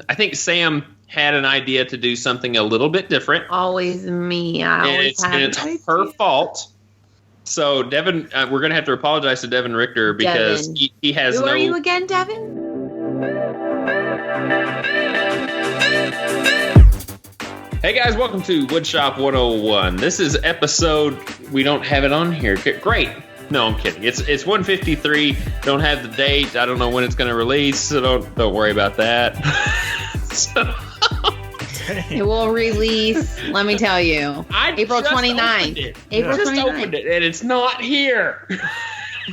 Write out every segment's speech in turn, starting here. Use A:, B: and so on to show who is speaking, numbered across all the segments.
A: I think Sam had an idea to do something a little bit different.
B: Always me.
A: And it's her fault. So, Devin, we're going to have to apologize to Devin Richter because he has
B: Who are you again, Devin?
A: Hey guys, welcome to Woodshop 101. This is episode, we don't have it on here. Great. No, I'm kidding. It's 153. Don't have the date. I don't know when it's going to release, so don't worry about that.
B: It will release, let me tell you, April 29th.
A: April 29th. Opened it, and it's not here.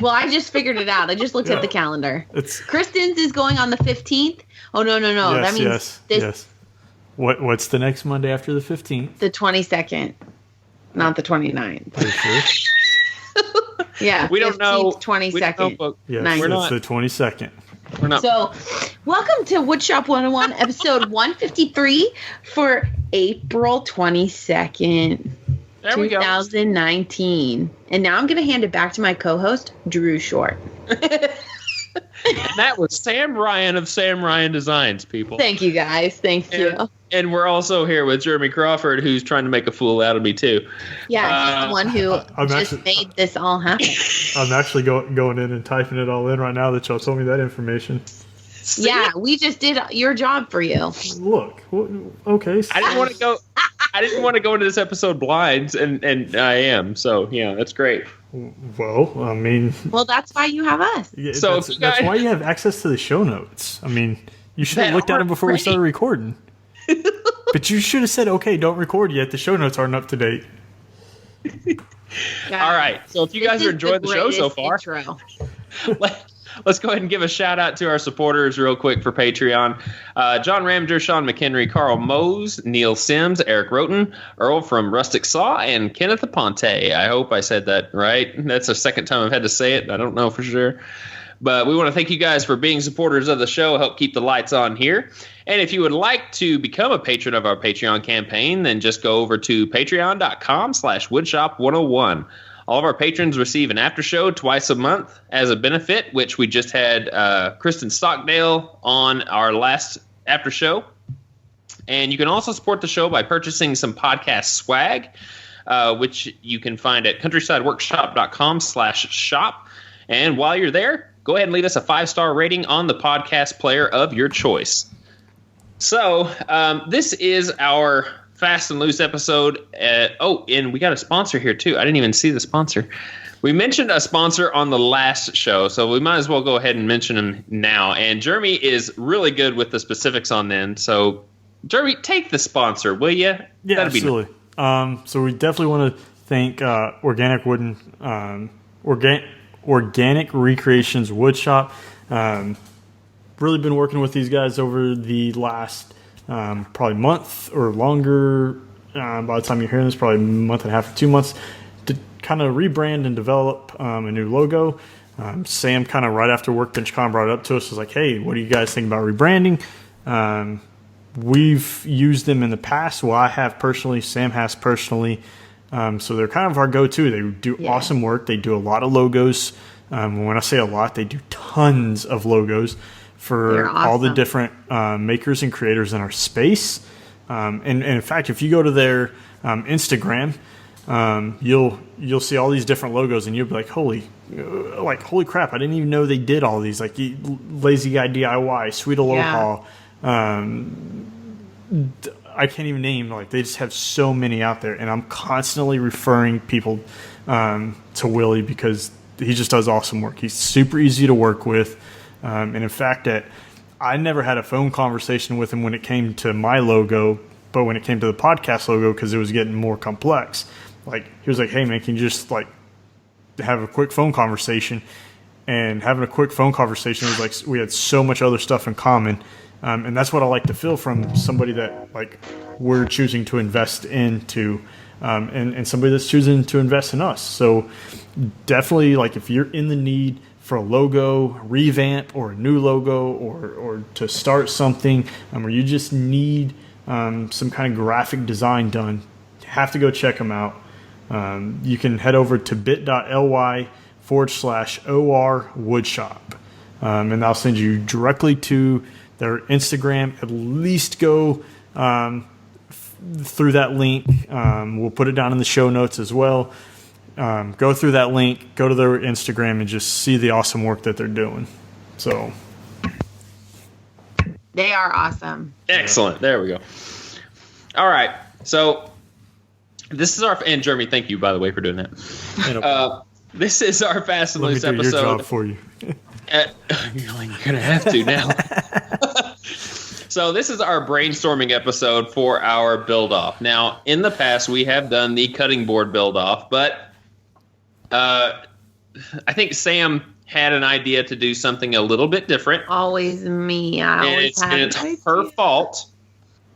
B: Well, I just figured it out. I just looked at the calendar. Kristen's is going on the 15th. Oh, no.
C: Yes,
B: that means
C: yes. What's the next Monday after the 15th?
B: The 22nd, not the 29th.
C: Are you sure?
B: Yeah,
A: we don't know.
B: 22nd.
C: Yes, it's the 22nd.
A: We're not.
B: So, welcome to Woodshop 101, episode 153 for April 22nd, 2019. And now I'm going to hand it back to my co-host, Drew Short.
A: And that was SamRyan of SamRyan Designs, people.
B: Thank you, guys. Thank you.
A: And we're also here with Jeremy Crawford, who's trying to make a fool out of me, too.
B: Yeah, he's the one who made this all happen.
C: I'm actually going in and typing it all in right now that y'all told me that information.
A: See?
B: Yeah, we just did your job for you.
C: Look, okay.
A: I didn't want to go. I didn't want to go into this episode blind, and I am. So yeah, that's great.
C: Well, I mean.
B: Well, that's why you have us.
C: Yeah, so that's why you have access to the show notes. I mean, you should have looked at them before we started recording. But you should have said, "Okay, don't record yet. The show notes aren't up to date."
A: All right. So if you guys are enjoying the show so far. Let's go ahead and give a shout out to our supporters real quick for Patreon. John Ramminger, Sean McHenry, Carl Mose, Neil Sims, Eric Rhoten, Earl from Rustic Saw, and Kenneth Aponte. I hope I said that right. That's the second time I've had to say it. I don't know for sure. But we want to thank you guys for being supporters of the show. Help keep the lights on here. And if you would like to become a patron of our Patreon campaign, then just go over to patreon.com/woodshop101. All of our patrons receive an after show twice a month as a benefit, which we just had Kristen Stockdale on our last after show. And you can also support the show by purchasing some podcast swag, which you can find at countrysideworkshop.com/shop. And while you're there, go ahead and leave us a 5-star rating on the podcast player of your choice. So this is our Fast and Loose episode. And we got a sponsor here too. I didn't even see the sponsor. We mentioned a sponsor on the last show, so we might as well go ahead and mention him now. And Jeremy is really good with the specifics on them. So, Jeremy, take the sponsor, will you?
C: Yeah, absolutely. So we definitely want to thank Organic Recreations Woodshop. Really been working with these guys over the last probably month or longer. By the time you're hearing this, probably a month and a half or 2 months to kind of rebrand and develop a new logo. Sam kind of right after Workbench Con brought it up to us, was like, hey, what do you guys think about rebranding? We've used them in the past. Well, I have personally, Sam has personally. So they're kind of our go-to. They do awesome work. They do a lot of logos. When I say a lot, they do tons of logos for all the different makers and creators in our space. And in fact, if you go to their Instagram, you'll see all these different logos, and you'll be like, holy crap! I didn't even know they did all these. Like Lazy Guy DIY, Sweet Aloha. I can't even name. Like they just have so many out there, and I'm constantly referring people to Willie because he just does awesome work. He's super easy to work with. And in fact, I never had a phone conversation with him when it came to my logo, but when it came to the podcast logo, because it was getting more complex, like he was like, hey man, can you just like have a quick phone conversation? And having a quick phone conversation was like, we had so much other stuff in common. And that's what I like to feel from somebody that like we're choosing to invest into, and somebody that's choosing to invest in us. So definitely, like if you're in the need for a logo revamp or a new logo or to start something, or you just need some kind of graphic design done, you have to go check them out. You can head over to bit.ly/OR Woodshop, and I'll send you directly to their Instagram, at least go through that link. We'll put it down in the show notes as well. Go through that link, go to their Instagram, and just see the awesome work that they're doing. So
B: they are awesome.
A: Excellent. There we go. All right. So this is and Jeremy, thank you, by the way, for doing that. This is our Fast and Loose episode.
C: Your job for you.
A: You're going to have to now. So this is our brainstorming episode for our build-off. Now, in the past, we have done the cutting board build-off, but I think Sam had an idea to do something a little bit different.
B: Always me.
A: And it's her fault.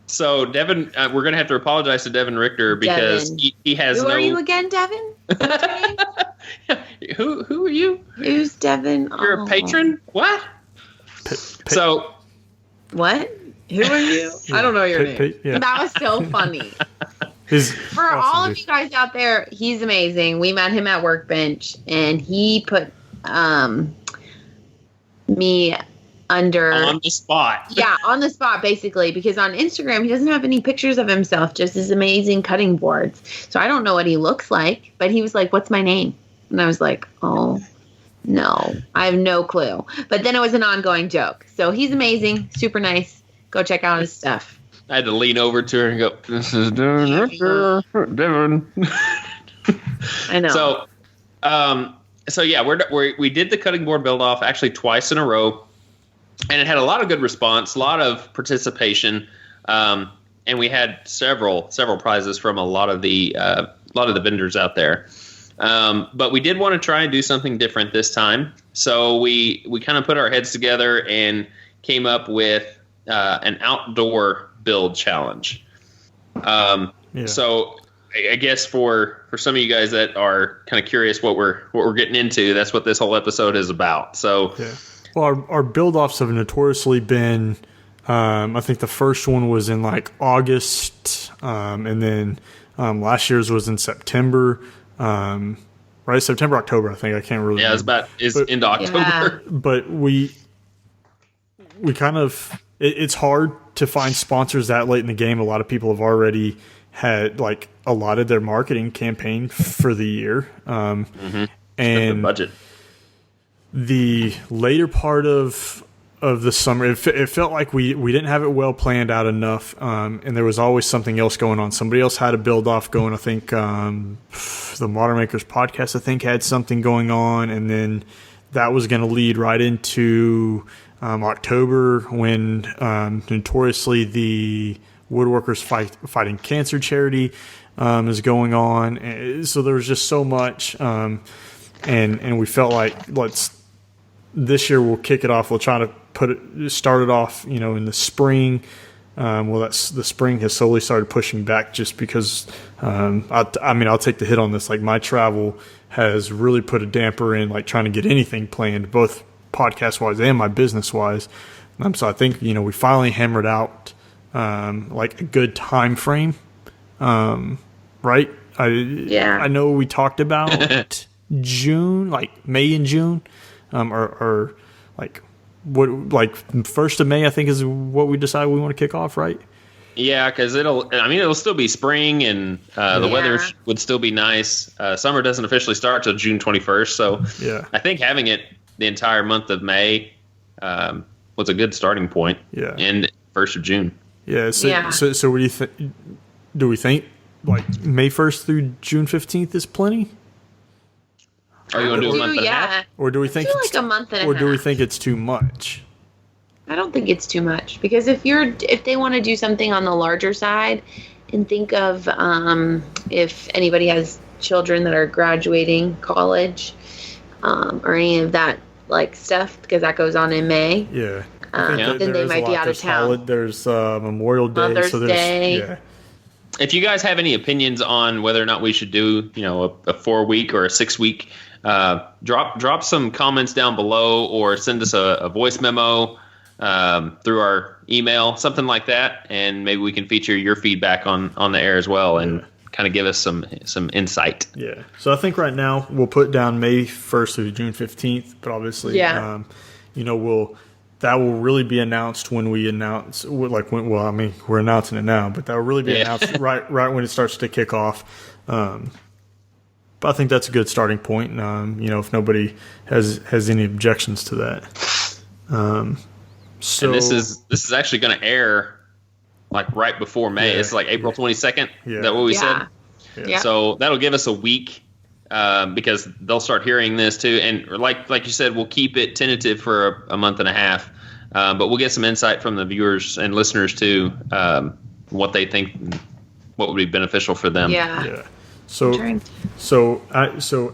A: So, Devin, we're going to have to apologize to Devin Richter because he has
B: Who are you again, Devin?
A: Who are you?
B: Who's Devin?
A: You're a patron? What? So...
B: What? Who are you? I don't know your name. Yeah. That was so funny. For all of you guys out there, he's amazing. We met him at Workbench, and he put me under...
A: On the spot.
B: Yeah, on the spot, basically, because on Instagram, he doesn't have any pictures of himself, just his amazing cutting boards. So I don't know what he looks like, but he was like, what's my name? And I was like, oh, no, I have no clue. But then it was an ongoing joke. So he's amazing, super nice. Go check out his stuff.
A: I had to lean over to her and go, this is Devin Richter. Devin.
B: I know.
A: So yeah, we did the cutting board build off actually twice in a row, and it had a lot of good response, a lot of participation, and we had several prizes from a lot of the vendors out there. But we did want to try and do something different this time, so we kind of put our heads together and came up with an outdoor build challenge. So I guess for some of you guys that are kind of curious what we're getting into, that's what this whole episode is about. So,
C: well, our build offs have notoriously been, I think the first one was in like August, and then last year's was in September, right? September, October, I think. I can't really.
A: Yeah, it's into October.
B: Yeah.
C: But we kind of. It's hard to find sponsors that late in the game. A lot of people have already had like allotted their marketing campaign for the year. And
A: the budget.
C: The later part of the summer, it felt like we didn't have it well planned out enough. And there was always something else going on. Somebody else had a build off going. I think the Modern Makers podcast, I think, had something going on. And then that was going to lead right into October, when notoriously the Woodworkers Fighting Cancer charity is going on. And so there was just so much, and we felt like this year we'll kick it off. We'll try to start it off, in the spring. The spring has slowly started pushing back just because, I'll take the hit on this. Like, my travel has really put a damper in like trying to get anything planned, both podcast wise and my business wise. So I think, we finally hammered out like a good time frame. Right? I know we talked about June, like May and June, or like what, like 1st of May, I think is what we decided we want to kick off, right?
A: Yeah, because it'll still be spring, and the weather would still be nice. Summer doesn't officially start till June 21st, so I think having it the entire month of May was a good starting point. Yeah, and 1st of June.
C: Yeah. So what do you think? Do we think like May 1st through June 15th is plenty?
A: Are you going to do a month and a half?
C: Or do we think
B: it's like a month and a half?
C: Or do we think it's too much?
B: I don't think it's too much, because if they want to do something on the larger side, and think of if anybody has children that are graduating college, or any of that like stuff, because that goes on in May.
C: Yeah.
B: Then they might be out of town.
C: There's Memorial Day.
B: Mother's Day.
C: Yeah.
A: If you guys have any opinions on whether or not we should do, a 4-week or a 6-week, drop some comments down below, or send us a voice memo through our email, something like that, and maybe we can feature your feedback on the air as well, and kind of give us some insight.
C: Yeah. So I think right now we'll put down May 1st through June 15th, but obviously, we'll that will really be announced when we announce, we're announcing it now, but that will really be announced right when it starts to kick off. But I think that's a good starting point. If nobody has any objections to that. So
A: and this is actually going to air like right before May. It's like April 22nd.
C: Yeah.
A: Is that what we said?
B: Yeah.
A: So that'll give us a week because they'll start hearing this too. And like you said, we'll keep it tentative for a month and a half. But we'll get some insight from the viewers and listeners too, what they think, what would be beneficial for them.
B: Yeah.
C: So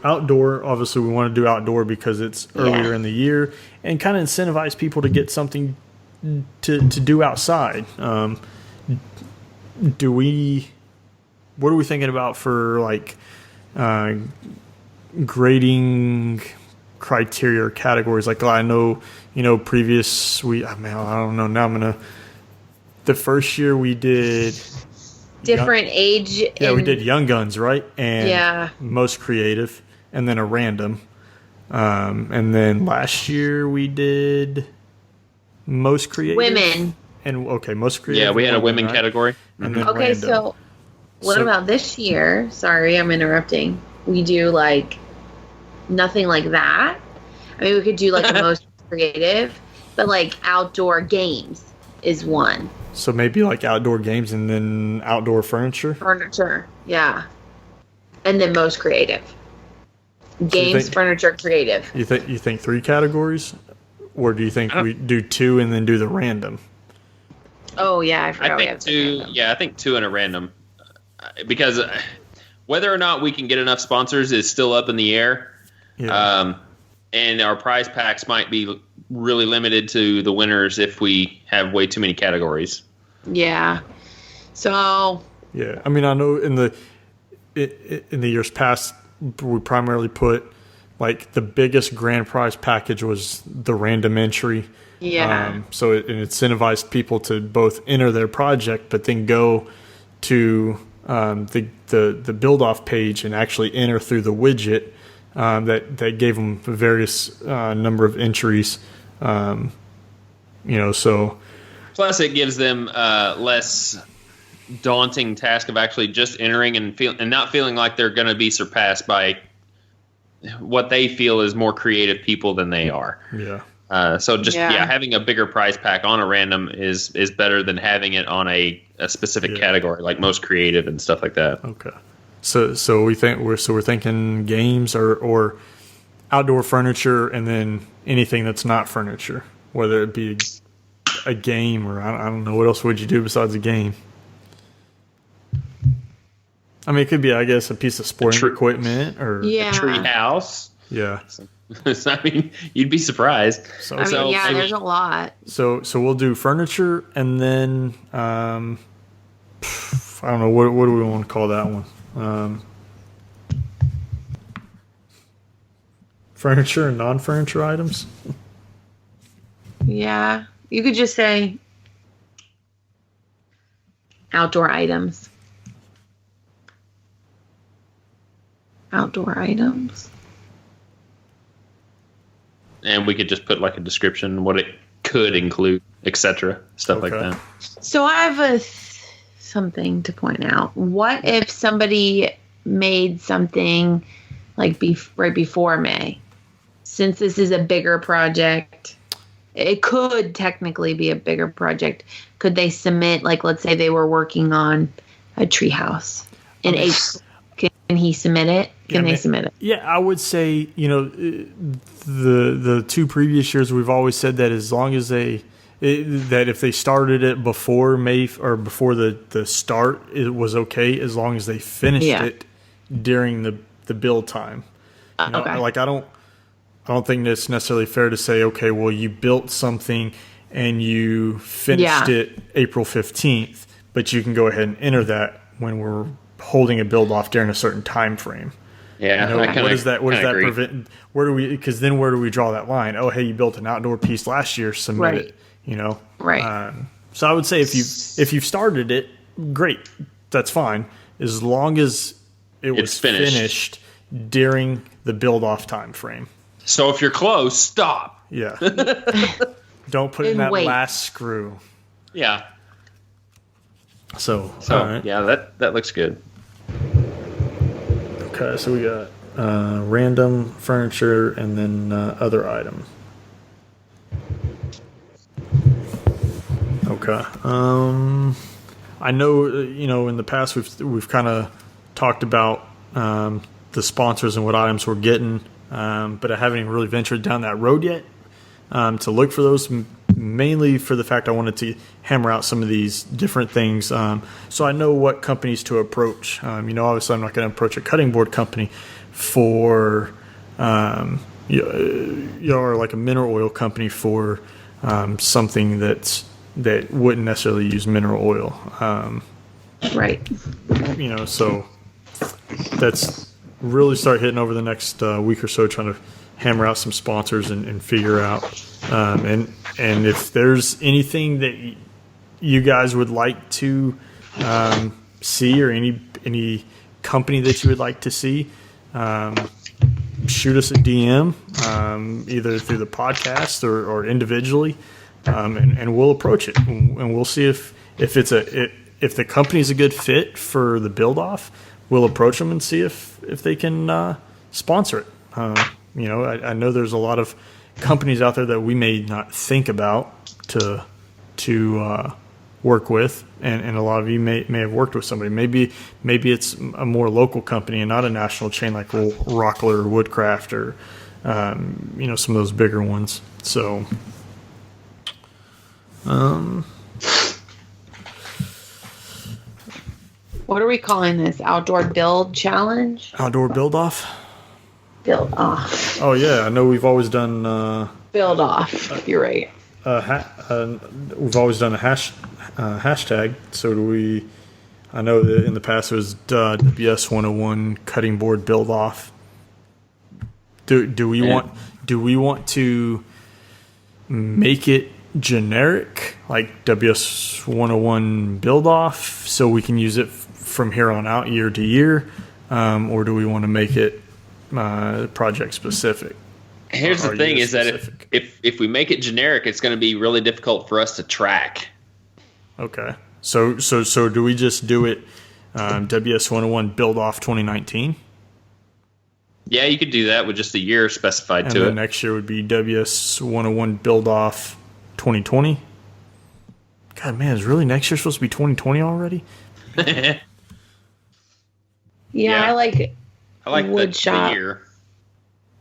C: outdoor, obviously we want to do outdoor because it's earlier in the year and kind of incentivize people to get something to do outside. What are we thinking about for like grading criteria or categories? Like I know, I don't know. Now the first year we did
B: different age.
C: Yeah, we did Young Guns, right? And most creative, and then a random. And then last year we did most creative.
B: Women.
C: And most creative.
A: Yeah, we had a women category.
C: And then
B: okay,
C: random.
B: so what about this year? Sorry, I'm interrupting. We do like nothing like that. I mean, we could do like the most creative, but like outdoor games is one.
C: So maybe like outdoor games and then outdoor furniture?
B: Furniture, yeah. And then most creative. Games, furniture, creative.
C: You think 3 categories? Or do you think we do 2 and then do the random?
B: Oh, yeah, I forgot.
A: I think 2. Yeah, I think 2 and a random. Because whether or not we can get enough sponsors is still up in the air. Yeah. And our prize packs might be really limited to the winners if we have way too many categories.
B: Yeah. So.
C: Yeah, I mean, I know in the years past, we primarily put like the biggest grand prize package was the random entry.
B: Yeah.
C: So it incentivized people to both enter their project, but then go to the build off page and actually enter through the widget that gave them various number of entries. So.
A: Plus, it gives them less daunting task of actually just entering and not feeling like they're going to be surpassed by what they feel is more creative people than they are.
C: Yeah.
A: Having a bigger prize pack on a random is better than having it on a specific category like most creative and stuff like that.
C: Okay. So we're thinking games or outdoor furniture and then anything that's not furniture, whether it be a game or I don't know, what else would you do besides a game? I mean, it could be, I guess, a piece of sporting equipment or
A: a tree house.
C: Yeah.
A: I mean, you'd be surprised.
B: There's a lot.
C: So we'll do furniture and then I don't know, what do we want to call that one? Furniture and non-furniture items?
B: Yeah. You could just say outdoor items. Outdoor items.
A: And we could just put like a description, what it could include, etc. Stuff like that.
B: So I have something to point out. What if somebody made something like right before May? Since this is a bigger project, it could technically be a bigger project. Could they submit, like, let's say they were working on a treehouse in April? Can he submit it? Can they submit it?
C: Yeah, I would say, the 2 previous years we've always said that as long as that if they started it before May or before the start, it was okay as long as they finished it during the build time.
B: Okay.
C: Like I don't think it's necessarily fair to say, okay, well, you built something and you finished it April 15th, but you can go ahead and enter that when we're holding a build off during a certain time frame.
A: Yeah.
C: What does that prevent? Because then where do we draw that line? Oh, hey, you built an outdoor piece last year, submit it.
B: Right.
C: So I would say if you've started it, great, that's fine, as long as it was finished during the build off time frame.
A: So if you're close, stop.
C: Yeah. Don't put it in that last screw.
A: Yeah.
C: So
A: all right. Yeah, that looks good.
C: Okay, so we got random furniture and then other item. Okay. I know, in the past we've kind of talked about the sponsors and what items we're getting, but I haven't even really ventured down that road yet to look for those, mainly for the fact I wanted to hammer out some of these different things. So I know what companies to approach. Obviously I'm not going to approach a cutting board company for, or like a mineral oil company for something that wouldn't necessarily use mineral oil.
B: Right.
C: So that's really start hitting over the next week or so, trying to hammer out some sponsors and figure out. And if there's anything that you guys would like to see, or any company that you would like to see, shoot us a DM, either through the podcast or individually, and we'll approach it, and we'll see if the company's a good fit for the build off. We'll approach them and see if they can sponsor it. I know there's a lot of companies out there that we may not think about to work with, and a lot of you may have worked with somebody. Maybe it's a more local company and not a national chain like Rockler or Woodcraft or some of those bigger ones. So
B: what are we calling this? Outdoor build challenge?
C: Outdoor build off?
B: Build off.
C: Oh yeah, I know we've always done
B: build off. You're right.
C: We've always done a hashtag. So do we? I know that in the past it was WS 101 cutting board build off. Do we want to make it generic, like WS 101 build off, so we can use it from here on out, year to year, or do we want to make it project specific?
A: Here's the thing: is that if we make it generic, it's going to be really difficult for us to track.
C: Okay, so do we just do it WS 101 build off 2019?
A: Yeah, you could do that with just a year specified
C: and
A: to
C: then
A: it.
C: Next year would be WS 101 build off 2020. God, man, is really next year supposed to be 2020 already?
B: Yeah, I like it.
A: I like
B: Woodshop.
A: the year.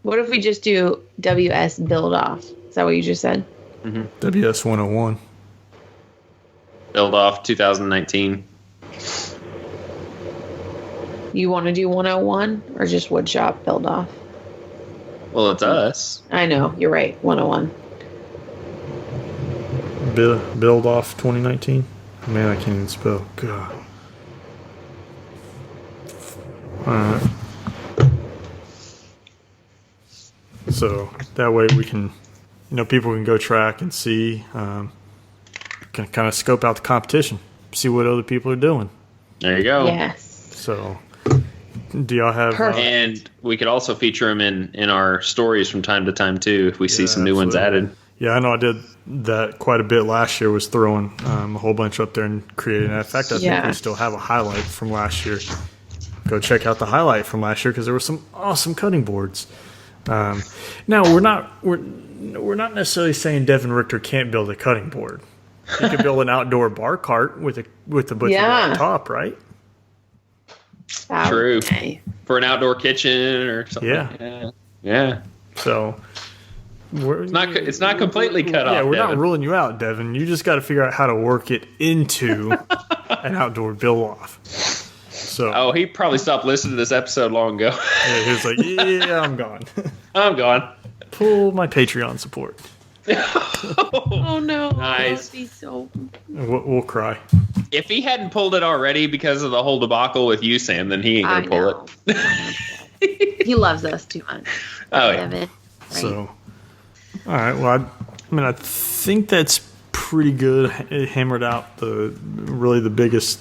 B: What if we just do WS build off? Is that what you just said?
A: Mm-hmm.
C: WS 101
A: build off 2019.
B: You want to do 101 or just Woodshop build off?
A: Well, it's us.
B: I know, you're right. 101.
C: build off 2019. Man, I can't even spell. God. All right. So that way we can, people can go track and see, can kind of scope out the competition, see what other people are doing.
A: There you go.
B: Yes.
C: So, do y'all have?
A: And we could also feature them in our stories from time to time too, if we see some new ones added.
C: Yeah, I know I did that quite a bit last year. Was throwing a whole bunch up there and creating. In fact, I think we still have a highlight from last year. Go check out the highlight from last year because there were some awesome cutting boards. Now we're not necessarily saying Devin Richter can't build a cutting board. He could build an outdoor bar cart with a butcher block top, right?
A: True. For an outdoor kitchen or something. Yeah.
C: So
A: it's not completely cut off.
C: Yeah, we're
A: Devin.
C: not ruling you out, Devin. You just got to figure out how to work it into an outdoor build off. So,
A: he probably stopped listening to this episode long ago.
C: Yeah, he was like, "Yeah, I'm gone.
A: I'm gone.
C: Pull my Patreon support."
B: Oh no!
A: Nice.
B: That would be so.
C: We'll cry.
A: If he hadn't pulled it already because of the whole debacle with you, Sam, then he ain't gonna pull
B: it. He loves us too much.
A: Oh yeah.
B: Right.
C: So, all right. Well, I think that's pretty good. It hammered out the biggest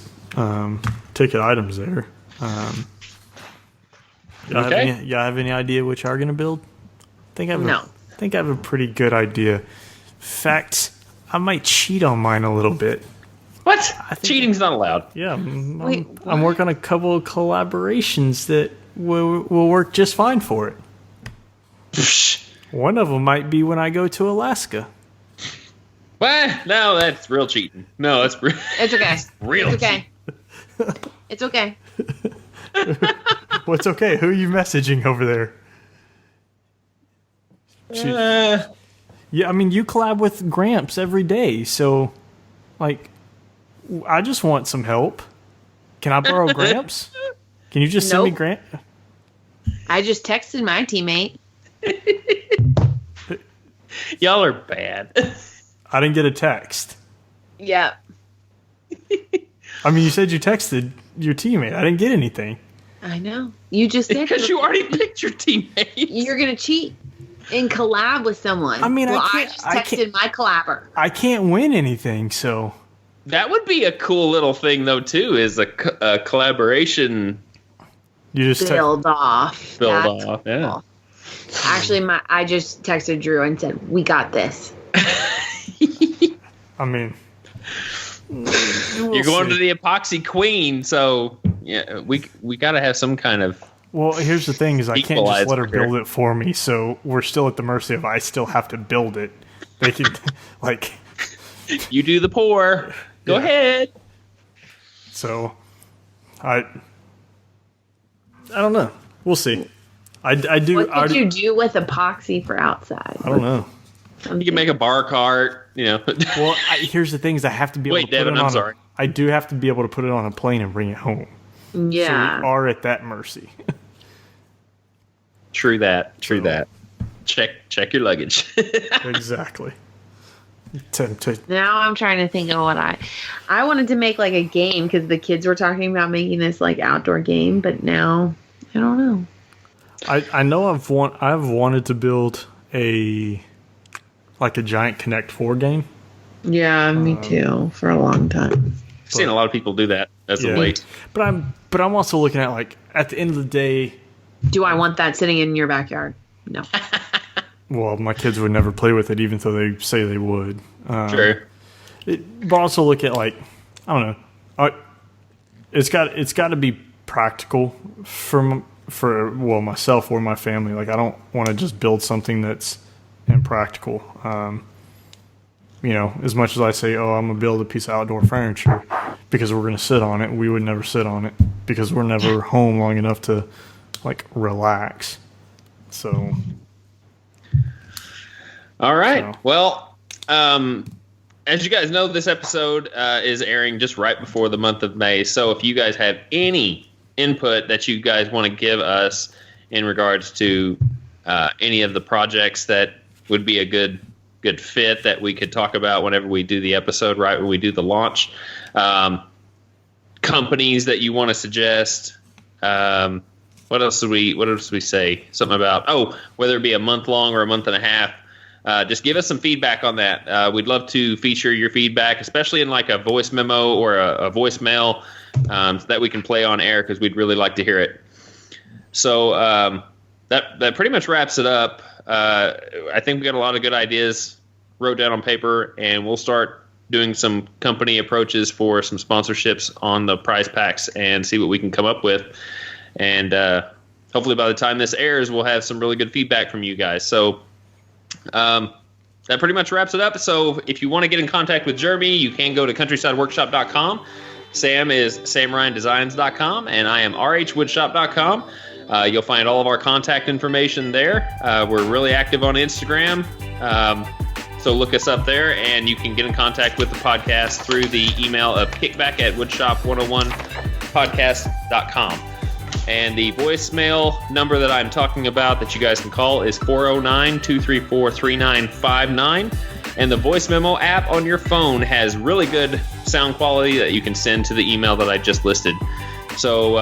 C: ticket items there. Y'all have any idea what y'all are going to build? I think I have a pretty good idea. fact, I might cheat on mine a little bit.
A: What? Cheating's not allowed.
C: Yeah, I'm working on a couple of collaborations that will work just fine for it. One of them might be when I go to Alaska.
A: Well, no, that's real cheating. No, that's
B: it's okay.
A: Real.
B: It's okay. It's okay.
C: What's okay? Who are you messaging over there? Yeah, I mean, you collab with Gramps every day, so, like, I just want some help. Can I borrow Gramps? Can you just send me Gramps?
B: I just texted my teammate.
A: Y'all are bad.
C: I didn't get a text.
B: Yeah.
C: I mean, you said you texted your teammate. I didn't get anything.
B: I know. You just said
A: because you already picked your teammate.
B: You're gonna cheat and collab with someone.
C: I mean,
B: I just texted my collabor.
C: I can't win anything, so
A: that would be a cool little thing, though. Too is a collaboration.
C: You just
B: build off.
A: Cool. Yeah.
B: Actually, I just texted Drew and said, "We got this."
C: I mean,
A: you're going to the epoxy queen, so yeah, we got to have some kind of.
C: Well, here's the thing: is I can't just let her build it for me, so we're still at the mercy of I still have to build it. They can like.
A: You do the pour. Go ahead.
C: So, I don't know. We'll see. I do.
B: What could you do with epoxy for outside?
C: I don't know.
A: You can make a bar cart, you know.
C: Well, here's the thing: is I have to be able to put it on. I do have to be able to put it on a plane and bring it home.
B: Yeah.
C: So we are at that mercy.
A: True that. Check your luggage.
C: Exactly.
B: Now I'm trying to think of what I wanted to make like a game because the kids were talking about making this like outdoor game, but now I don't know.
C: I know I've wanted to build a giant Connect 4 game.
B: Yeah, me too. For a long time.
A: I've seen a lot of people do that as of late.
C: But I'm also looking at like at the end of the day.
B: Do I want that sitting in your backyard? No.
C: Well, my kids would never play with it, even though they say they would.
A: Sure.
C: But also look at like I don't know. It's got to be practical for myself or my family. Like I don't want to just build something that's impractical. As much as I say, I'm gonna build a piece of outdoor furniture because we're gonna sit on it, we would never sit on it because we're never home long enough to like relax. So.
A: All right. So. Well, as you guys know, this episode is airing just right before the month of May. So if you guys have any input that you guys want to give us in regards to any of the projects that would be a good fit that we could talk about whenever we do the episode, right when we do the launch, companies that you want to suggest, what else do we say? Something about whether it be a month long or a month and a half. Just give us some feedback on that. We'd love to feature your feedback, especially in like a voice memo or a voicemail, so that we can play on air because we'd really like to hear it. So that pretty much wraps it up. I think we got a lot of good ideas wrote down on paper, and we'll start doing some company approaches for some sponsorships on the prize packs and see what we can come up with. And hopefully by the time this airs, we'll have some really good feedback from you guys. So that pretty much wraps it up. So if you want to get in contact with Jeremy, you can go to countrysideworkshop.com. Sam is SamRyanDesigns.com, and I am RHWoodshop.com. You'll find all of our contact information there. We're really active on Instagram, so look us up there, and you can get in contact with the podcast through the email of kickback@woodshop101podcast.com. And the voicemail number that I'm talking about that you guys can call is 409-234-3959. And the voice memo app on your phone has really good sound quality that you can send to the email that I just listed. So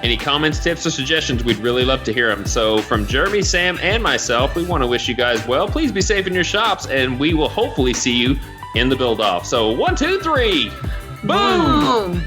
A: any comments, tips, or suggestions, we'd really love to hear them. So from Jeremy, Sam, and myself, we want to wish you guys well. Please be safe in your shops, and we will hopefully see you in the build-off. So 1, 2, 3, boom!